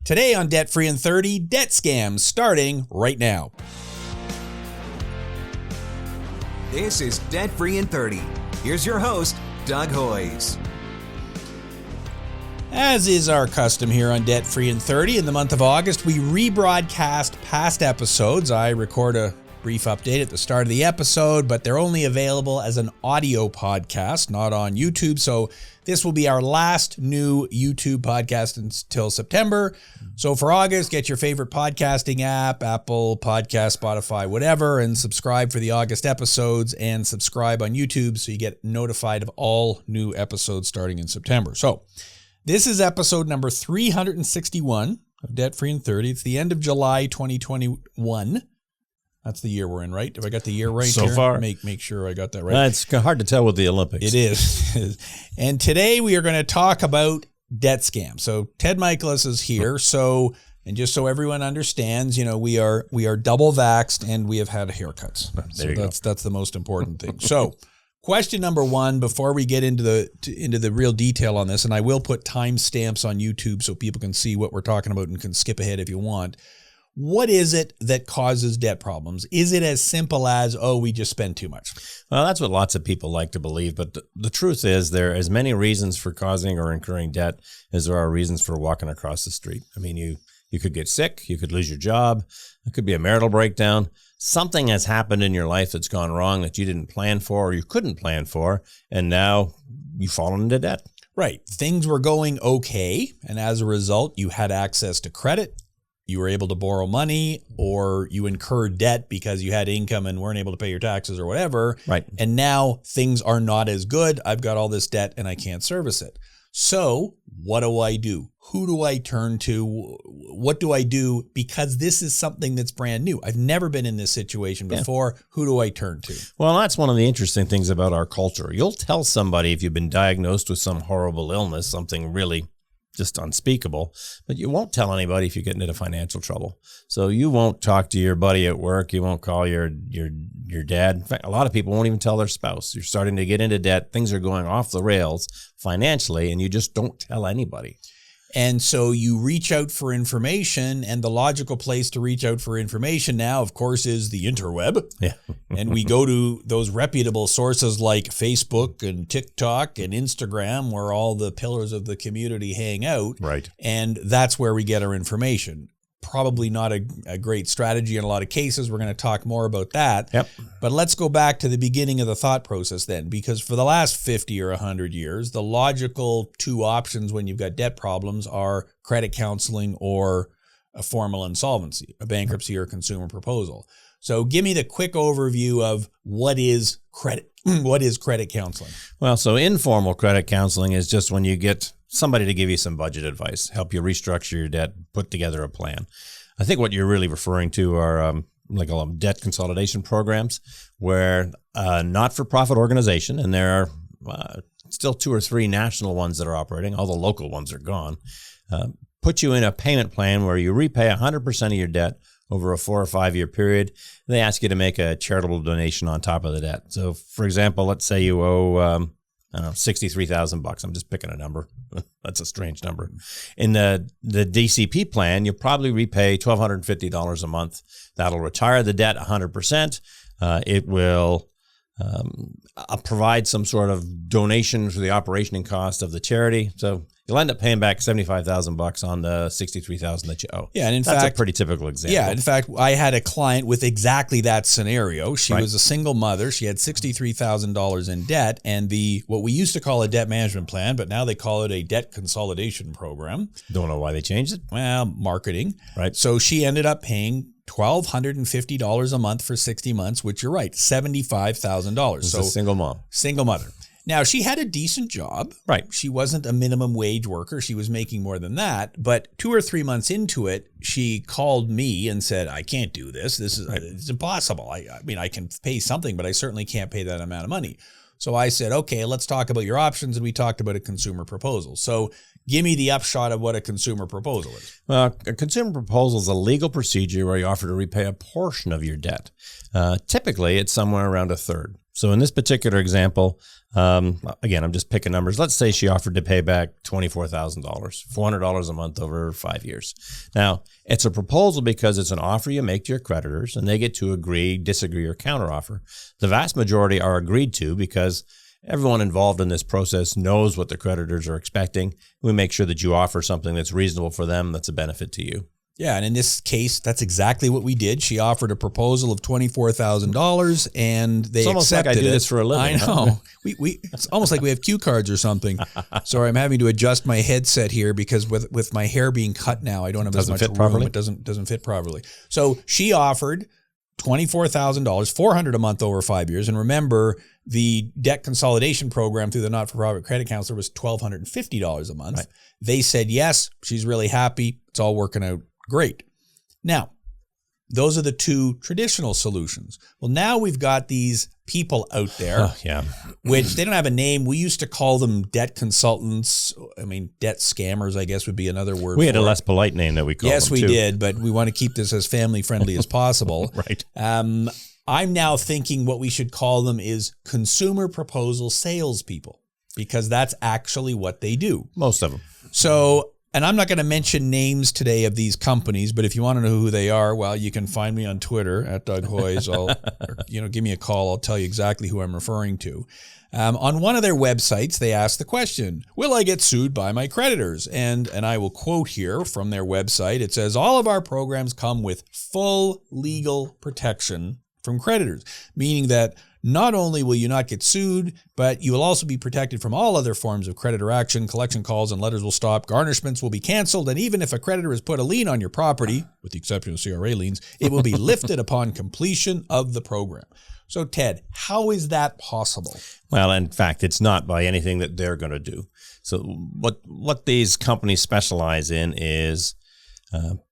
Today on Debt Free in 30, debt scams starting right now. This is Debt Free in 30. Here's your host, Doug Hoyes. As is our custom here on Debt Free in 30, in the month of August, we rebroadcast past episodes. I record a brief update at the start of the episode, but they're only available as an audio podcast, not on YouTube. So this will be our last new YouTube podcast until September. So for August, get your favorite podcasting app, Apple Podcast, Spotify, whatever, and subscribe for the August episodes and subscribe on YouTube so you get notified of all new episodes starting in September. So this is episode number 361 of Debt Free in 30. It's the end of July 2021. That's the year we're in, right? Have I got the year right so here? far? Make sure I got that right. It's hard to tell with the Olympics. It is. And today we are going to talk about debt scams. So Ted Michaelis is here. And just so everyone understands, we are double vaxxed and we have had haircuts. So that's the most important thing. So question number one, before we get into the real detail on this, and I will put timestamps on YouTube so people can see what we're talking about and can skip ahead if you want. What is it that causes debt problems? Is it as simple as, we just spend too much? Well, that's what lots of people like to believe. But the truth is there are as many reasons for causing or incurring debt as there are reasons for walking across the street. I mean, you could get sick. You could lose your job. It could be a marital breakdown. Something has happened in your life that's gone wrong that you didn't plan for or you couldn't plan for, and now you've fallen into debt. Right. Things were going okay, and as a result, you had access to credit. You were able to borrow money, or you incurred debt because you had income and weren't able to pay your taxes or whatever. Right. And now things are not as good. I've got all this debt and I can't service it. So what do I do? Who do I turn to? What do I do? Because this is something that's brand new. I've never been in this situation before. Yeah. Who do I turn to? Well, that's one of the interesting things about our culture. You'll tell somebody if you've been diagnosed with some horrible illness, something really just unspeakable, but you won't tell anybody if you get into financial trouble. So you won't talk to your buddy at work. You won't call your dad. In fact, a lot of people won't even tell their spouse. You're starting to get into debt. Things are going off the rails financially, and you just don't tell anybody. And so you reach out for information, and the logical place to reach out for information now, of course, is the interweb. Yeah. And we go to those reputable sources like Facebook and TikTok and Instagram, where all the pillars of the community hang out. Right. And that's where we get our information. Probably not a great strategy in a lot of cases. We're going to talk more about that. Yep. But let's go back to the beginning of the thought process then, because for the last 50 or 100 years, the logical two options when you've got debt problems are credit counseling or a formal insolvency, a bankruptcy or a consumer proposal. So give me the quick overview of what is credit counseling? Well, so informal credit counseling is just when you get somebody to give you some budget advice, help you restructure your debt, put together a plan. I think what you're really referring to are debt consolidation programs where not-for-profit organization, and there are still 2 or 3 national ones that are operating, all the local ones are gone, put you in a payment plan where you repay 100% of your debt over a 4 or 5 year period. They ask you to make a charitable donation on top of the debt. So, for example, let's say you owe $63,000. I'm just picking a number. That's a strange number. In the DCP plan, you'll probably repay $1,250 a month. That'll retire the debt 100%. It will provide some sort of donation for the operating cost of the charity. So you'll end up paying back $75,000 on the $63,000 that you owe. Yeah, and in that's fact, a pretty typical example. Yeah, in fact, I had a client with exactly that scenario. She was a single mother. She had $63,000 in debt, and what we used to call a debt management plan, but now they call it a debt consolidation program. Don't know why they changed it. Well, marketing. Right. So she ended up paying $1,250 a month for 60 months, which you're right, $75,000. So a single mom. Single mother. Now, she had a decent job. Right. She wasn't a minimum wage worker. She was making more than that. But 2 or 3 months into it, she called me and said, I can't do this. It's impossible. I mean, I can pay something, but I certainly can't pay that amount of money. So I said, okay, let's talk about your options. And we talked about a consumer proposal. So give me the upshot of what a consumer proposal is. Well, a consumer proposal is a legal procedure where you offer to repay a portion of your debt. Typically, it's somewhere around a third. So in this particular example, again, I'm just picking numbers. Let's say she offered to pay back $24,000, $400 a month over 5 years. Now, it's a proposal because it's an offer you make to your creditors, and they get to agree, disagree, or counteroffer. The vast majority are agreed to because everyone involved in this process knows what the creditors are expecting. We make sure that you offer something that's reasonable for them, that's a benefit to you. Yeah, and in this case, that's exactly what we did. She offered a proposal of $24,000, and they accepted it. It's almost like I do this for a living. I know. It's almost like we have cue cards or something. Sorry, I'm having to adjust my headset here because with my hair being cut now, I don't have as much room. Properly? It doesn't fit properly. So she offered $24,000, $400 a month over 5 years. And remember, the debt consolidation program through the not-for-profit credit counselor was $1,250 a month. Right. They said yes. She's really happy. It's all working out great. Now, those are the two traditional solutions. Well, now we've got these people out there, which they don't have a name. We used to call them debt consultants. I mean, debt scammers, I guess, would be another word. We had a less polite name that we called them. Yes, we did, but we want to keep this as family friendly as possible. Right. I'm now thinking what we should call them is consumer proposal salespeople, because that's actually what they do. Most of them. So, and I'm not going to mention names today of these companies, but if you want to know who they are, well, you can find me on Twitter at Doug Hoyes. Give me a call. I'll tell you exactly who I'm referring to. On one of their websites, they ask the question, will I get sued by my creditors? And I will quote here from their website. It says, all of our programs come with full legal protection from creditors, meaning that not only will you not get sued, but you will also be protected from all other forms of creditor action. Collection calls and letters will stop. Garnishments will be canceled. And even if a creditor has put a lien on your property, with the exception of CRA liens, it will be lifted upon completion of the program. So, Ted, how is that possible? Well, in fact, it's not by anything that they're going to do. So what these companies specialize in is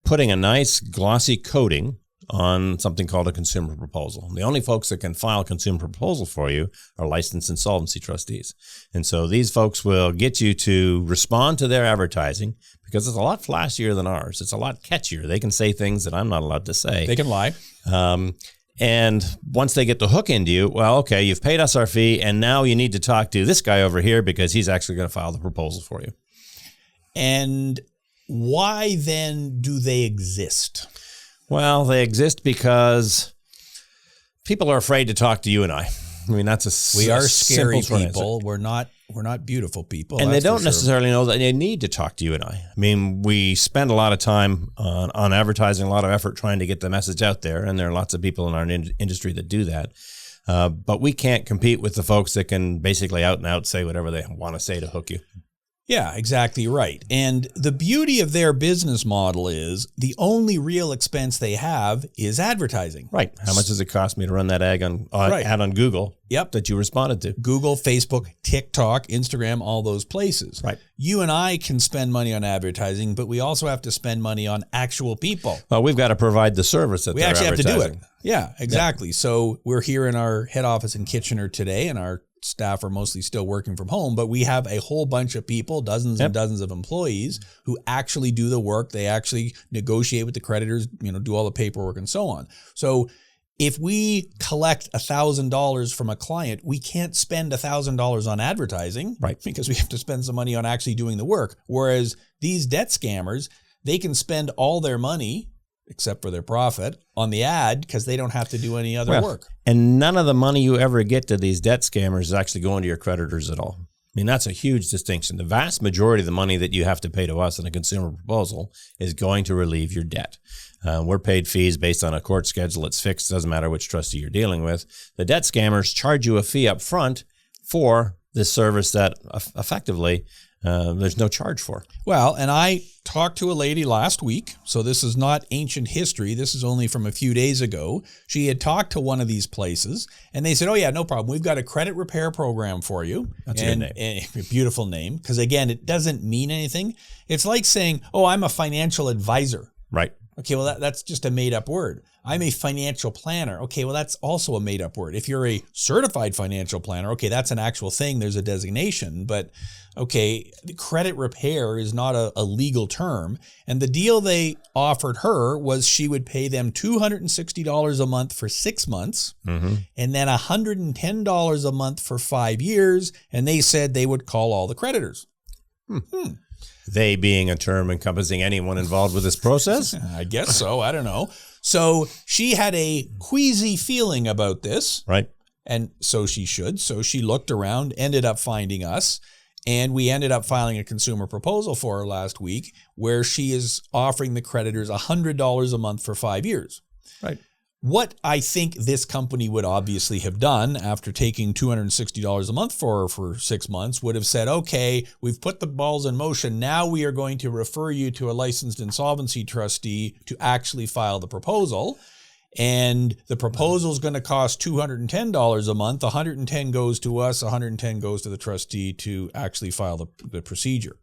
putting a nice glossy coating on something called a consumer proposal. The only folks that can file a consumer proposal for you are licensed insolvency trustees. And so these folks will get you to respond to their advertising because it's a lot flashier than ours. It's a lot catchier. They can say things that I'm not allowed to say. They can lie. And once they get the hook into you, well, okay, you've paid us our fee, and now you need to talk to this guy over here because he's actually going to file the proposal for you. And why then do they exist? Well, they exist because people are afraid to talk to you and I. I mean, we are scary people. We're not beautiful people. And they don't necessarily know that they need to talk to you and I. I mean, we spend a lot of time on advertising, a lot of effort trying to get the message out there. And there are lots of people in our industry that do that. But we can't compete with the folks that can basically out and out say whatever they want to say to hook you. Yeah, exactly right. And the beauty of their business model is the only real expense they have is advertising. Right. How much does it cost me to run that ad on Google? Yep. That you responded to. Google, Facebook, TikTok, Instagram, all those places. Right. You and I can spend money on advertising, but we also have to spend money on actual people. Well, we've got to provide the service that we they're actually have to do advertising. it. Yeah, exactly. Yeah. So we're here in our head office in Kitchener today, and our staff are mostly still working from home, but we have a whole bunch of people, dozens and dozens of employees who actually do the work. They actually negotiate with the creditors, do all the paperwork and so on. So if we collect $1,000 from a client, we can't spend $1,000 on advertising, right? Because we have to spend some money on actually doing the work. Whereas these debt scammers, they can spend all their money, except for their profit, on the ad because they don't have to do any other work. And none of the money you ever get to these debt scammers is actually going to your creditors at all. I mean, that's a huge distinction. The vast majority of the money that you have to pay to us in a consumer proposal is going to relieve your debt. We're paid fees based on a court schedule. It's fixed. Doesn't matter which trustee you're dealing with. The debt scammers charge you a fee up front for this service that effectively there's no charge for. Well, and I talked to a lady last week, so this is not ancient history. This is only from a few days ago. She had talked to one of these places, and they said, oh, yeah, no problem. We've got a credit repair program for you. That's a good name. A beautiful name, because, again, it doesn't mean anything. It's like saying, oh, I'm a financial advisor. Right. Okay, well, that's just a made-up word. I'm a financial planner. Okay, well, that's also a made-up word. If you're a certified financial planner, okay, that's an actual thing. There's a designation. But, okay, credit repair is not a legal term. And the deal they offered her was she would pay them $260 a month for 6 months, and then $110 a month for 5 years. And they said they would call all the creditors. They being a term encompassing anyone involved with this process? I guess so. I don't know. So she had a queasy feeling about this. Right. And so she should. So she looked around, ended up finding us, and we ended up filing a consumer proposal for her last week where she is offering the creditors $100 a month for 5 years. Right. What I think this company would obviously have done after taking $260 a month for 6 months would have said, okay, we've put the balls in motion. Now we are going to refer you to a licensed insolvency trustee to actually file the proposal. And the proposal is going to cost $210 a month. $110 goes to us. $110 goes to the trustee to actually file the procedure.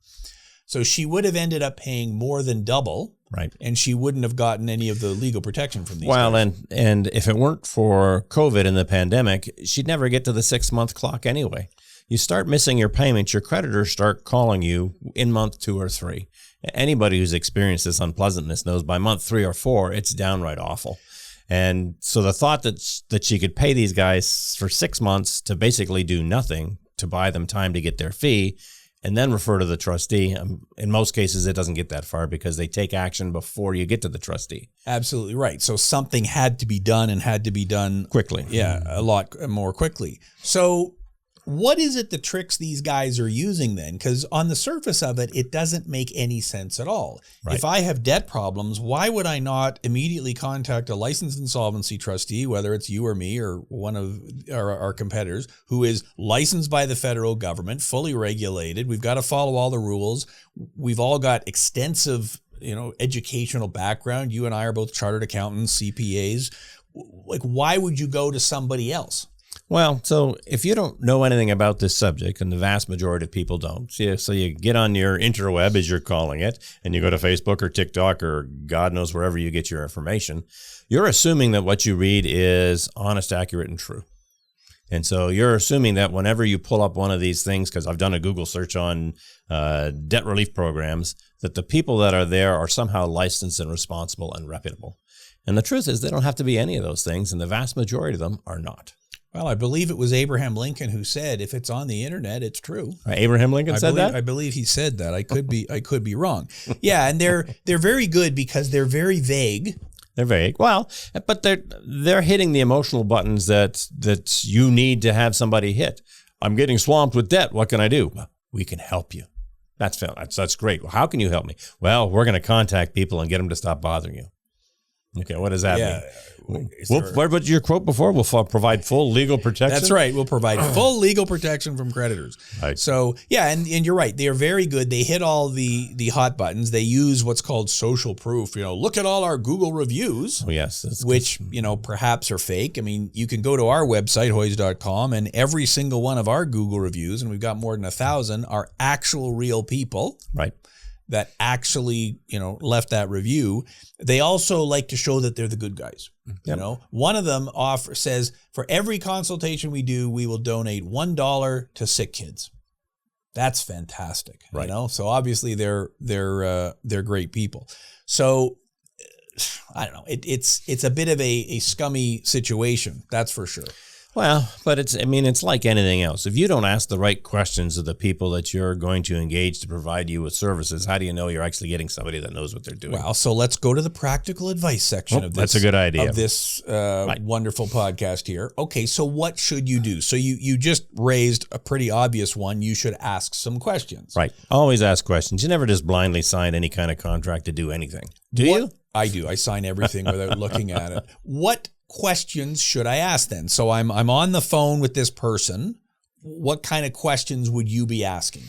So she would have ended up paying more than double. Right. And she wouldn't have gotten any of the legal protection from these Well, guys. and if it weren't for COVID and the pandemic, she'd never get to the 6-month clock anyway. You start missing your payments, your creditors start calling you in month 2 or 3. Anybody who's experienced this unpleasantness knows by month 3 or 4, it's downright awful. And so the thought that she could pay these guys for 6 months to basically do nothing, to buy them time to get their fee, and then refer to the trustee. In most cases, it doesn't get that far because they take action before you get to the trustee. Absolutely right. So something had to be done and had to be done Quickly. Yeah, a lot more quickly. So what is it the tricks these guys are using then? Because on the surface of it, it doesn't make any sense at all. Right. If I have debt problems, why would I not immediately contact a licensed insolvency trustee, whether it's you or me or one of our competitors, who is licensed by the federal government, fully regulated? We've got to follow all the rules. We've all got extensive, educational background. You and I are both chartered accountants, CPAs. Like, why would you go to somebody else? Well, so if you don't know anything about this subject, and the vast majority of people don't, so you get on your interweb, as you're calling it, and you go to Facebook or TikTok or God knows wherever you get your information, you're assuming that what you read is honest, accurate, and true. And so you're assuming that whenever you pull up one of these things, because I've done a Google search on debt relief programs, that the people that are there are somehow licensed and responsible and reputable. And the truth is they don't have to be any of those things, and the vast majority of them are not. Well, I believe it was Abraham Lincoln who said, if it's on the internet, it's true. Abraham Lincoln said that? I believe he said that. I could be wrong. Yeah, and they're very good because they're very vague. They're vague. Well, but they're hitting the emotional buttons that you need to have somebody hit. I'm getting swamped with debt. What can I do? We can help you. That's great. Well, how can you help me? Well, we're going to contact people and get them to stop bothering you. Okay, what does that mean? What was your quote before? We'll provide full legal protection? That's right. We'll provide full legal protection from creditors. Right. So, yeah, and you're right. They are very good. They hit all the hot buttons. They use what's called social proof. Look at all our Google reviews. Oh, yes. Which, perhaps are fake. I mean, you can go to our website, hoys.com, and every single one of our Google reviews, and we've got more than 1,000, are actual real people. Right. That actually, left that review. They also like to show that they're the good guys. Yep. One of them says, for every consultation we do, we will donate $1 to sick kids. That's fantastic. Right. So obviously they're great people. So I don't know. It's a bit of a scummy situation. That's for sure. Well, but it's like anything else. If you don't ask the right questions of the people that you're going to engage to provide you with services, how do you know you're actually getting somebody that knows what they're doing? Well, so let's go to the practical advice section of this. That's a good idea. Of this wonderful podcast here. Okay, so what should you do? So you just raised a pretty obvious one. You should ask some questions. Right. Always ask questions. You never just blindly sign any kind of contract to do anything. Do you? I do. I sign everything without looking at it. What questions should I ask then? So I'm on the phone with this person. What kind of questions would you be asking?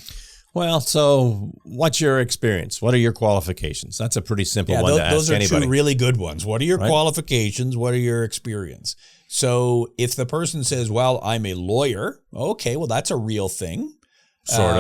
Well, so what's your experience? What are your qualifications? That's a pretty simple one to ask anybody. Those are two really good ones. What are your qualifications? What are your experience? So if the person says, well, I'm a lawyer, okay, well, that's a real thing. Sort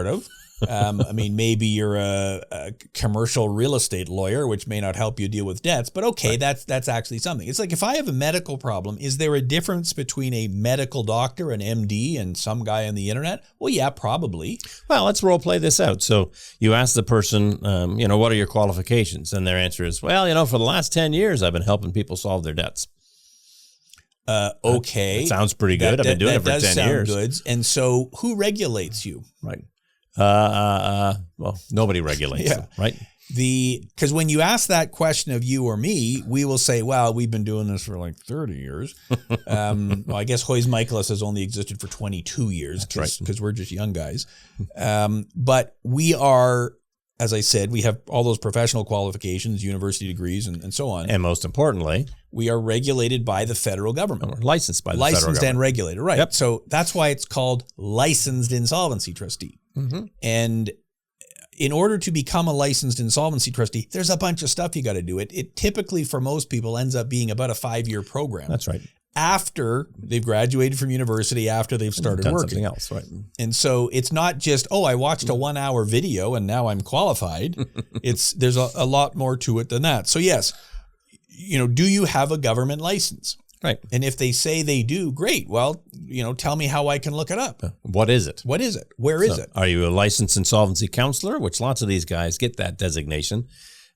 of. I mean, maybe you're a commercial real estate lawyer, which may not help you deal with debts, but okay, right. That's actually something. It's like if I have a medical problem, is there a difference between a medical doctor, an MD, and some guy on the internet? Well, yeah, probably. Well, let's role play this out. So you ask the person, what are your qualifications? And their answer is, well, for the last 10 years, I've been helping people solve their debts. Okay. That sounds pretty good. I've been doing it for 10 years. Good. And so who regulates you? Right. Well, nobody regulates them, right? Because when you ask that question of you or me, we will say, well, we've been doing this for like 30 years. Well, I guess Hoyes Michaelis has only existed for 22 years because we're just young guys. But we are, as I said, we have all those professional qualifications, university degrees, and so on. And most importantly, we are regulated by the federal government. We're licensed by the federal government. Licensed and regulated, right. Yep. So that's why it's called licensed insolvency trustee. Mm-hmm. And in order to become a licensed insolvency trustee, there's a bunch of stuff you got to do. It typically, for most people, ends up being about a 5-year program. That's right. After they've graduated from university, after they've started done working. Something else, right? And so it's not just, I watched a 1-hour video and now I'm qualified. There's a lot more to it than that. So yes, do you have a government license? Right. And if they say they do, great. Well, tell me how I can look it up. What is it? What is it? Where is it? Are you a licensed insolvency counselor? Which lots of these guys get that designation.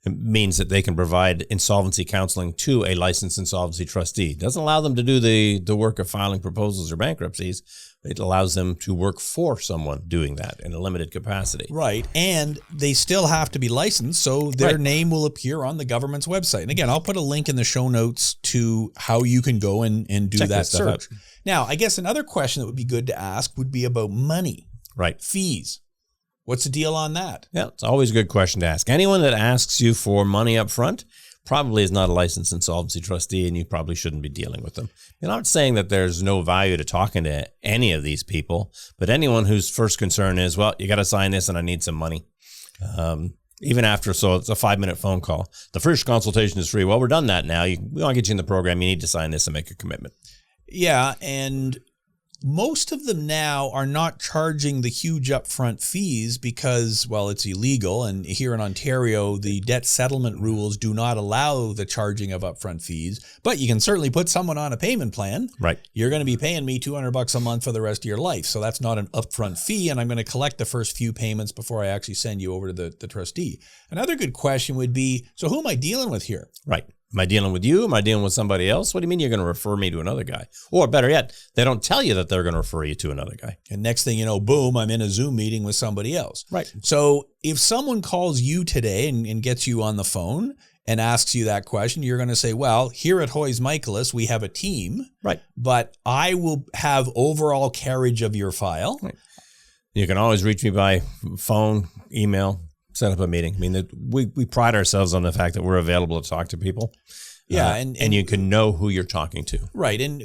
It means that they can provide insolvency counseling to a licensed insolvency trustee. It doesn't allow them to do the work of filing proposals or bankruptcies. It allows them to work for someone doing that in a limited capacity. Right. And they still have to be licensed, so their name will appear on the government's website. And again, I'll put a link in the show notes to how you can go and do Check that search. out. Now, I guess another question that would be good to ask would be about money. Right. Fees. What's the deal on that? Yeah, it's always a good question to ask. Anyone that asks you for money up front probably is not a licensed insolvency trustee, and you probably shouldn't be dealing with them. I'm not saying that there's no value to talking to any of these people, but anyone whose first concern is, well, you got to sign this and I need some money. Even after, so it's a 5-minute phone call. The first consultation is free. Well, we're done that now. We want to get you in the program. You need to sign this and make a commitment. Yeah, and most of them now are not charging the huge upfront fees because, well, it's illegal. And here in Ontario, the debt settlement rules do not allow the charging of upfront fees. But you can certainly put someone on a payment plan. Right. You're going to be paying me $200 a month for the rest of your life. So that's not an upfront fee. And I'm going to collect the first few payments before I actually send you over to the trustee. Another good question would be, so who am I dealing with here? Right. Am I dealing with you? Am I dealing with somebody else? What do you mean you're going to refer me to another guy? Or better yet, they don't tell you that they're going to refer you to another guy. And next thing you know, boom, I'm in a Zoom meeting with somebody else. Right. So if someone calls you today and gets you on the phone and asks you that question, you're going to say, well, here at Hoyes Michaelis, we have a team. Right. But I will have overall carriage of your file. Right. You can always reach me by phone, email, set up a meeting. I mean, we pride ourselves on the fact that we're available to talk to people. Yeah. And you can know who you're talking to. Right. And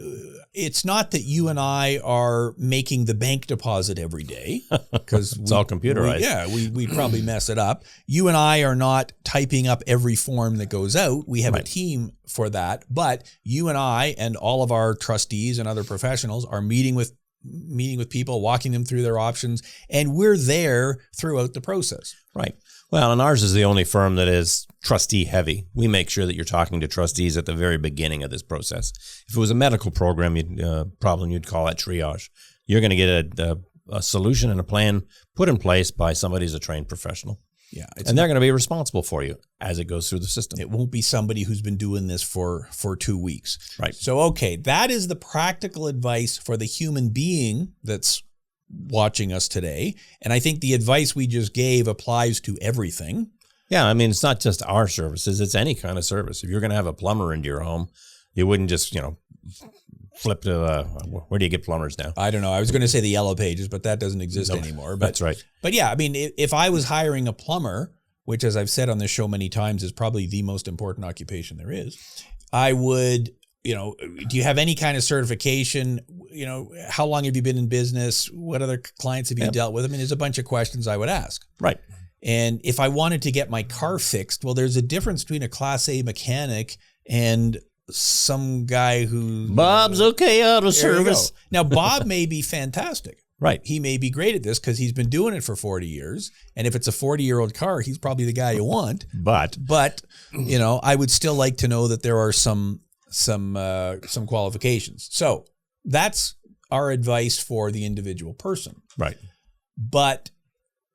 it's not that you and I are making the bank deposit every day because it's all computerized. We probably mess it up. You and I are not typing up every form that goes out. We have a team for that. But you and I and all of our trustees and other professionals are meeting with people, walking them through their options, and we're there throughout the process. Right. Well, and ours is the only firm that is trustee heavy. We make sure that you're talking to trustees at the very beginning of this process. If it was a medical program, you'd call that triage. You're going to get a solution and a plan put in place by somebody who's a trained professional. Yeah, and they're going to be responsible for you as it goes through the system. It won't be somebody who's been doing this for 2 weeks. Right. So, okay, that is the practical advice for the human being that's watching us today. And I think the advice we just gave applies to everything. Yeah, I mean, it's not just our services. It's any kind of service. If you're going to have a plumber into your home, you wouldn't just, flip to, where do you get plumbers now? I don't know. I was going to say the Yellow Pages, but that doesn't exist anymore. But, that's right. But yeah, I mean, if I was hiring a plumber, which as I've said on this show many times is probably the most important occupation there is, I would, do you have any kind of certification? How long have you been in business? What other clients have you dealt with? I mean, there's a bunch of questions I would ask. Right. And if I wanted to get my car fixed, well, there's a difference between a Class A mechanic and some guy who... Bob's okay out of service. Now, Bob may be fantastic. Right. He may be great at this because he's been doing it for 40 years. And if it's a 40-year-old car, he's probably the guy you want. But I would still like to know that there are some qualifications. So that's our advice for the individual person. Right. But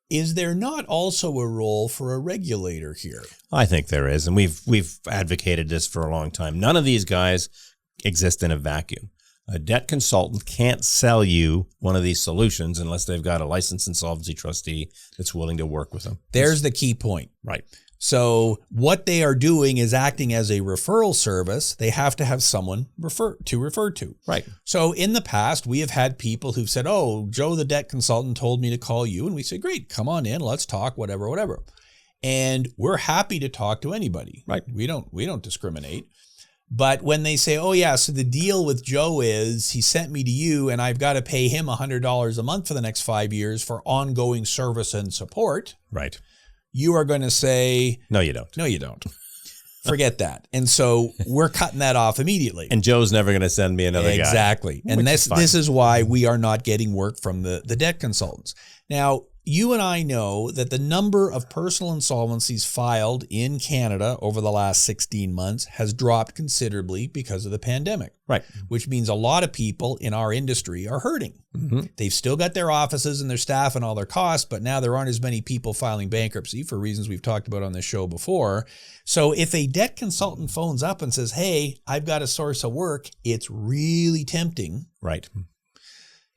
is there not also a role for a regulator here? I think there is. And we've advocated this for a long time. None of these guys exist in a vacuum. A debt consultant can't sell you one of these solutions unless they've got a licensed insolvency trustee that's willing to work with them. There's the key point. Right. So what they are doing is acting as a referral service. They have to have someone refer to. Right. So in the past, we have had people who've said, oh, Joe, the debt consultant told me to call you. And we say, great, come on in, let's talk, whatever. And we're happy to talk to anybody. Right. We don't discriminate. But when they say, oh, yeah, so the deal with Joe is he sent me to you and I've got to pay him $100 a month for the next 5 years for ongoing service and support. Right. You are going to say, no, you don't. No, you don't. Forget that. And so we're cutting that off immediately. And Joe's never going to send me another guy. Exactly. And this is why we are not getting work from the debt consultants. Now, you and I know that the number of personal insolvencies filed in Canada over the last 16 months has dropped considerably because of the pandemic. Right. Which means a lot of people in our industry are hurting. Mm-hmm. They've still got their offices and their staff and all their costs, but now there aren't as many people filing bankruptcy for reasons we've talked about on this show before. So if a debt consultant phones up and says, hey, I've got a source of work, it's really tempting. Right.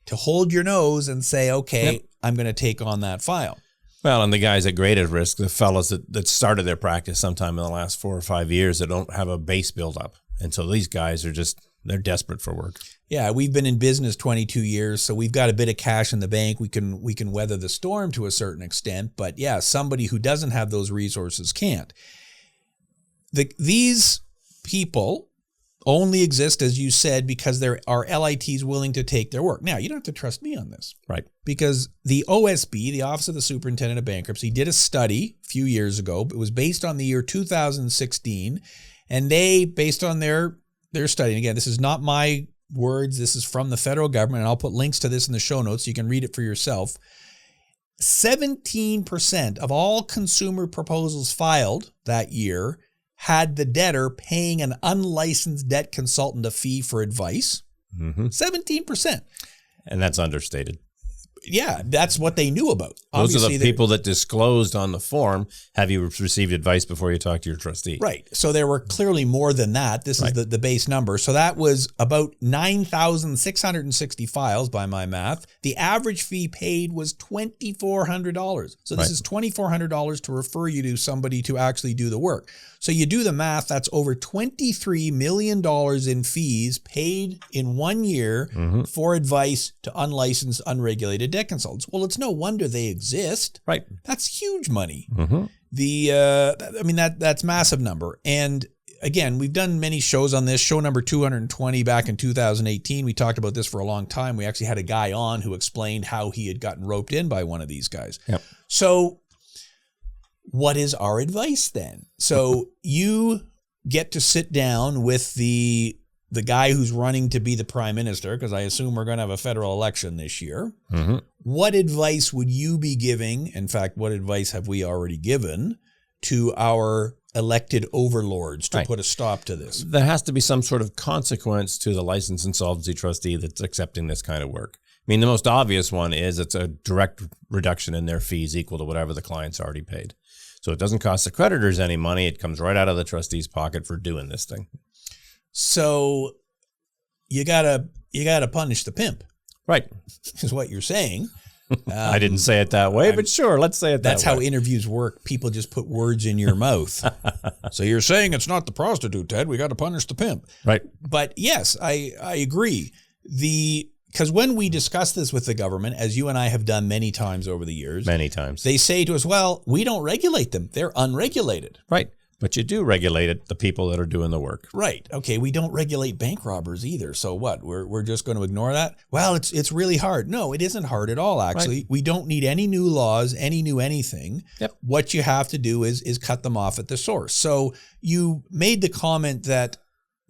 To hold your nose and say, okay, yep. I'm going to take on that file. Well, and the guys at great at risk, the fellows that started their practice sometime in the last 4 or 5 years that don't have a base build up. And so these guys are they're desperate for work. Yeah, we've been in business 22 years, so we've got a bit of cash in the bank. We can weather the storm to a certain extent. But yeah, somebody who doesn't have those resources can't. These people only exist, as you said, because there are LITs willing to take their work. Now, you don't have to trust me on this. Right. Because the OSB, the Office of the Superintendent of Bankruptcy, did a study a few years ago. It was based on the year 2016. And they, based on their study, and again, this is not my words, this is from the federal government, and I'll put links to this in the show notes so you can read it for yourself. 17% of all consumer proposals filed that year had the debtor paying an unlicensed debt consultant a fee for advice. Mm-hmm. 17%. And that's understated. Yeah, that's what they knew about. Those are the people that disclosed on the form, have you received advice before you talk to your trustee? Right. So there were clearly more than that. This is the base number. So that was about 9,660 files by my math. The average fee paid was $2,400. So this is $2,400 to refer you to somebody to actually do the work. So you do the math, that's over $23 million in fees paid in 1 year for advice to unlicensed, unregulated debt consultants. Well, it's no wonder they exist. Right. That's huge money. Mm-hmm. That's massive number. And again, we've done many shows on this. Show number 220 back in 2018. We talked about this for a long time. We actually had a guy on who explained how he had gotten roped in by one of these guys. Yep. So what is our advice then? So you get to sit down with the guy who's running to be the prime minister, because I assume we're going to have a federal election this year. Mm-hmm. What advice would you be giving? In fact, what advice have we already given to our elected overlords to put a stop to this? There has to be some sort of consequence to the licensed insolvency trustee that's accepting this kind of work. I mean, the most obvious one is it's a direct reduction in their fees equal to whatever the client's already paid. So it doesn't cost the creditors any money. It comes right out of the trustee's pocket for doing this thing. So you gotta punish the pimp. Right. Is what you're saying. I didn't say it that way, but sure, let's say it that way. That's how interviews work. People just put words in your mouth. So you're saying it's not the prostitute, Ted. We got to punish the pimp. Right. But yes, I agree. Because when we discuss this with the government, as you and I have done many times over the years. Many times. They say to us, well, we don't regulate them. They're unregulated. Right. But you do regulate the people that are doing the work. Right. Okay. We don't regulate bank robbers either. So what? We're just going to ignore that? Well, it's really hard. No, it isn't hard at all, actually. Right. We don't need any new laws, any new anything. Yep. What you have to do is cut them off at the source. So you made the comment that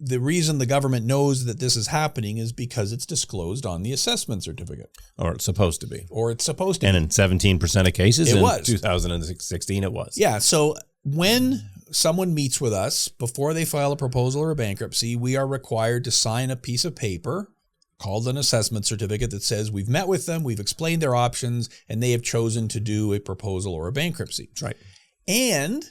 the reason the government knows that this is happening is because it's disclosed on the assessment certificate. Or it's supposed to be. And in 17% of cases it in was. 2016, it was. Yeah. So when someone meets with us, before they file a proposal or a bankruptcy, we are required to sign a piece of paper called an assessment certificate that says we've met with them, we've explained their options, and they have chosen to do a proposal or a bankruptcy. That's right. And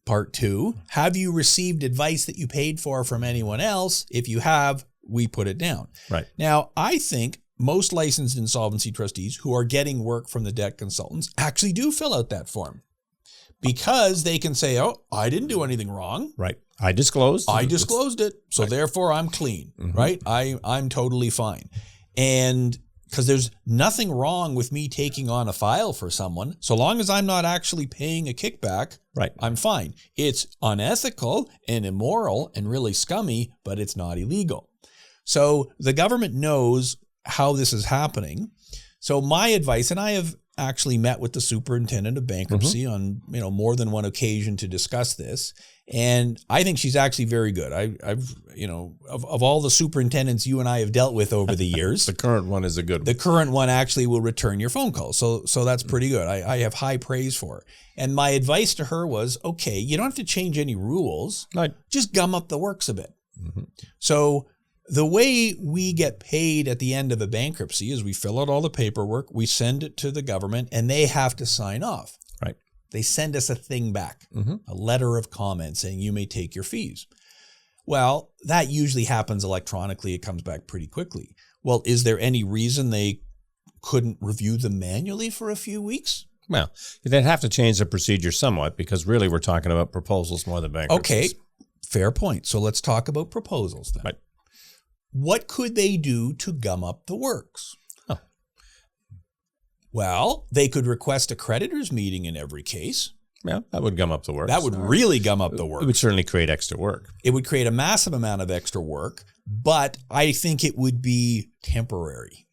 part 2, have you received advice that you paid for from anyone else? If you have, we put it down. Right. Now, I think most licensed insolvency trustees who are getting work from the debt consultants actually do fill out that form because they can say, oh, I didn't do anything wrong. Right. I disclosed it. So therefore I'm clean, right? I'm totally fine. And because there's nothing wrong with me taking on a file for someone, so long as I'm not actually paying a kickback, right, I'm fine. It's unethical and immoral and really scummy, but it's not illegal. So the government knows how this is happening. So my advice, and I have actually met with the Superintendent of Bankruptcy on more than one occasion to discuss this, and I think she's actually very good. I've of all the superintendents you and I have dealt with over the years, the current one is a good one. The current one actually will return your phone call, so that's pretty good. I have high praise for her. And my advice to her was, okay, you don't have to change any rules, just gum up the works a bit. So the way we get paid at the end of a bankruptcy is we fill out all the paperwork, we send it to the government, and they have to sign off. Right. They send us a thing back, a letter of comment saying you may take your fees. Well, that usually happens electronically. It comes back pretty quickly. Well, is there any reason they couldn't review them manually for a few weeks? Well, they'd have to change the procedure somewhat because really we're talking about proposals more than bankruptcies. Okay, fair point. So let's talk about proposals then. Right. What could they do to gum up the works? Oh. Well, they could request a creditors meeting in every case. Yeah, that would gum up the works. That would really gum up the works. It would certainly create extra work. It would create a massive amount of extra work, but I think it would be temporary.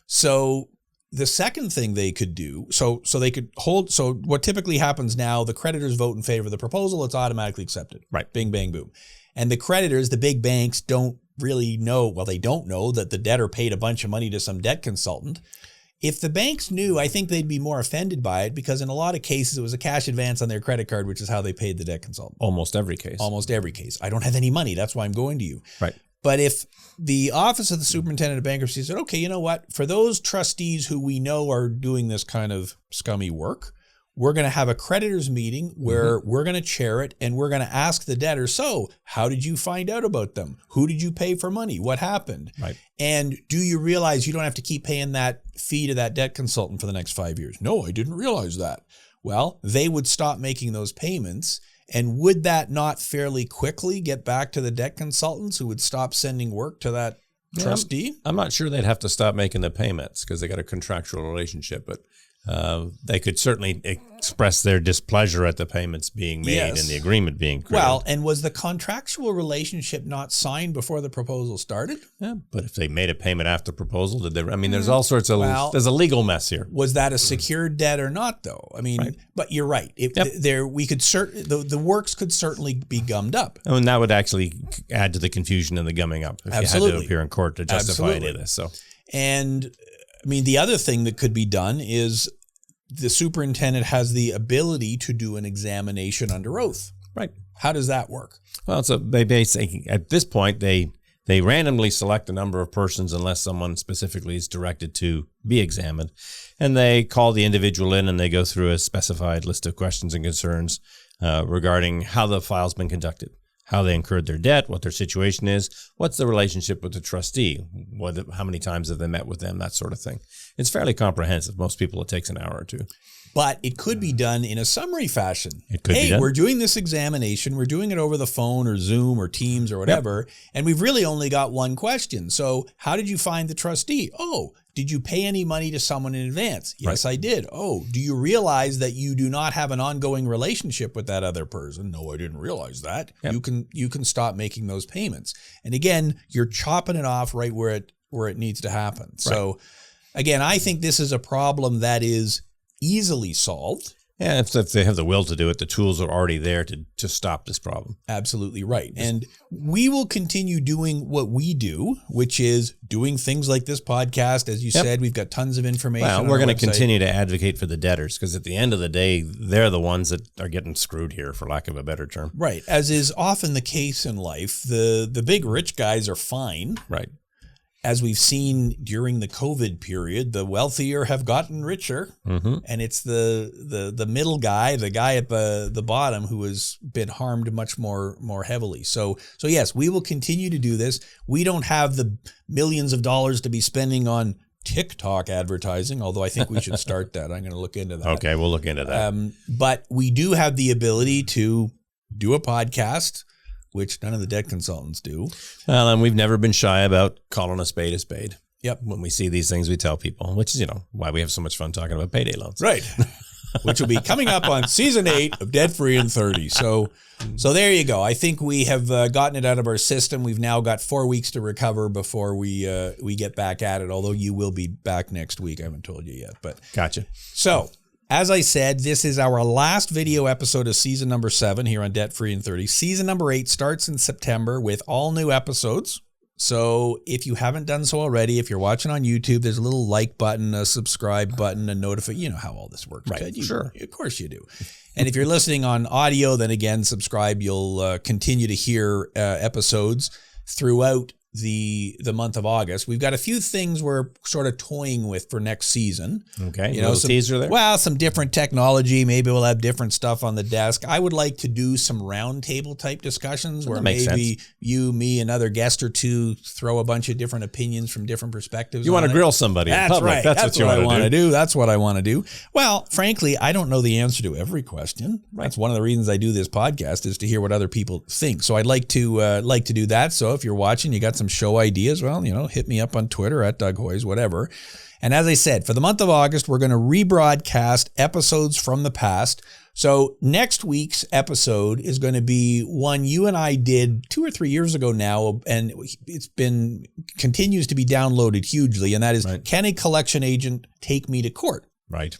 So the second thing they could do, so they could hold, so what typically happens now, the creditors vote in favor of the proposal, it's automatically accepted. Right. Bing, bang, boom. And the creditors, the big banks, don't really know, well, they don't know that the debtor paid a bunch of money to some debt consultant. If the banks knew, I think they'd be more offended by it because in a lot of cases, it was a cash advance on their credit card, which is how they paid the debt consultant. Almost every case. Almost every case. I don't have any money. That's why I'm going to you. Right. But if the Office of the Superintendent of Bankruptcy said, okay, you know what? For those trustees who we know are doing this kind of scummy work, we're going to have a creditors meeting where we're going to chair it and we're going to ask the debtor, so how did you find out about them? Who did you pay for money? What happened? Right. And do you realize you don't have to keep paying that fee to that debt consultant for the next 5 years? No, I didn't realize that. Well, they would stop making those payments. And would that not fairly quickly get back to the debt consultants who would stop sending work to that trustee? I'm not sure they'd have to stop making the payments because they got a contractual relationship, but they could certainly express their displeasure at the payments being made and the agreement being created. Well, and was the contractual relationship not signed before the proposal started? Yeah, but if they made a payment after proposal, did they? I mean, there's all sorts of, there's a legal mess here. Was that a secured debt or not, though? I mean, but you're right. We could the works could certainly be gummed up. And that would actually add to the confusion and the gumming up if you had to appear in court to justify any of this. So, and I mean, the other thing that could be done is the superintendent has the ability to do an examination under oath. Right. How does that work? Well, so they basically, at this point, they randomly select a number of persons unless someone specifically is directed to be examined. And they call the individual in and they go through a specified list of questions and concerns regarding how the file's been conducted, how they incurred their debt, what their situation is, what's the relationship with the trustee, how many times have they met with them, that sort of thing. It's fairly comprehensive. Most people, it takes an hour or two. But it could be done in a summary fashion. It could be done. We're doing this examination. We're doing it over the phone or Zoom or Teams or whatever, and we've really only got one question. So how did you find the trustee? Oh, did you pay any money to someone in advance? Yes, I did. Oh, do you realize that you do not have an ongoing relationship with that other person? No, I didn't realize that. You can stop making those payments. And again, you're chopping it off right where it needs to happen. So again, I think this is a problem that is easily solved. Yeah, if they have the will to do it, the tools are already there to stop this problem. Absolutely right. And we will continue doing what we do, which is doing things like this podcast. As you said, we've got tons of information. Well, we're going to continue to advocate for the debtors because at the end of the day, they're the ones that are getting screwed here, for lack of a better term. Right. As is often the case in life, the big rich guys are fine. Right. As we've seen during the COVID period, the wealthier have gotten richer, and it's the middle guy, the guy at the bottom, who has been harmed much more heavily. So yes, we will continue to do this. We don't have the millions of dollars to be spending on TikTok advertising, although I think we should start that. I'm going to look into that. Okay, we'll look into that. But we do have the ability to do a podcast, which none of the debt consultants do. Well, and we've never been shy about calling a spade a spade. Yep. When we see these things, we tell people, which is, why we have so much fun talking about payday loans. Right. Which will be coming up on season 8 of Debt Free in 30. So there you go. I think we have gotten it out of our system. We've now got 4 weeks to recover before we get back at it, although you will be back next week. I haven't told you yet. But Gotcha. So, as I said, this is our last video episode of season number 7 here on Debt Free in 30. Season number 8 starts in September with all new episodes. So if you haven't done so already, if you're watching on YouTube, there's a little like button, a subscribe button, a notify. You know how all this works. Right. Sure. Of course you do. And if you're listening on audio, then again, subscribe. You'll continue to hear episodes throughout the month of August. We've got a few things we're sort of toying with for next season. Okay. Some teaser there. Well, some different technology. Maybe we'll have different stuff on the desk. I would like to do some roundtable type discussions where maybe you, me, another guest or two throw a bunch of different opinions from different perspectives. You want to grill somebody in public. Right. That's what you want to do. That's what I want to do. Well, frankly, I don't know the answer to every question. Right. That's one of the reasons I do this podcast, is to hear what other people think. So I'd like to do that. So if you're watching, you got some show ideas, well, hit me up on Twitter at Doug Hoyes, whatever. And as I said, for the month of August, we're going to rebroadcast episodes from the past. So next week's episode is going to be one you and I did 2 or 3 years ago now, and it's continues to be downloaded hugely. And that is, Can a collection agent take me to court? Right.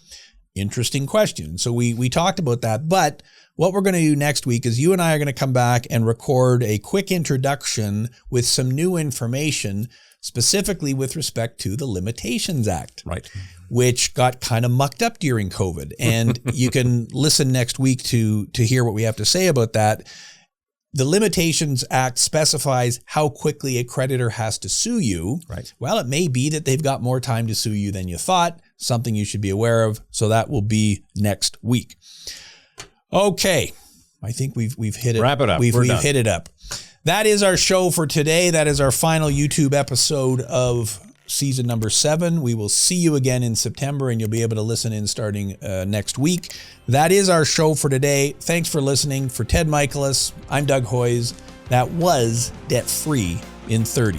Interesting question. So we talked about that, but what we're going to do next week is you and I are going to come back and record a quick introduction with some new information, specifically with respect to the Limitations Act, right, which got kind of mucked up during COVID. And you can listen next week to hear what we have to say about that. The Limitations Act specifies how quickly a creditor has to sue you. Right. Well, it may be that they've got more time to sue you than you thought, something you should be aware of. So that will be next week. Okay, I think we've hit it. Wrap it up. We've done. hit it up. That is our show for today. That is our final YouTube episode of season number 7. We will see you again in September, and you'll be able to listen in starting next week. That is our show for today. Thanks for listening. For Ted Michaelis, I'm Doug Hoyes. That was Debt Free in 30.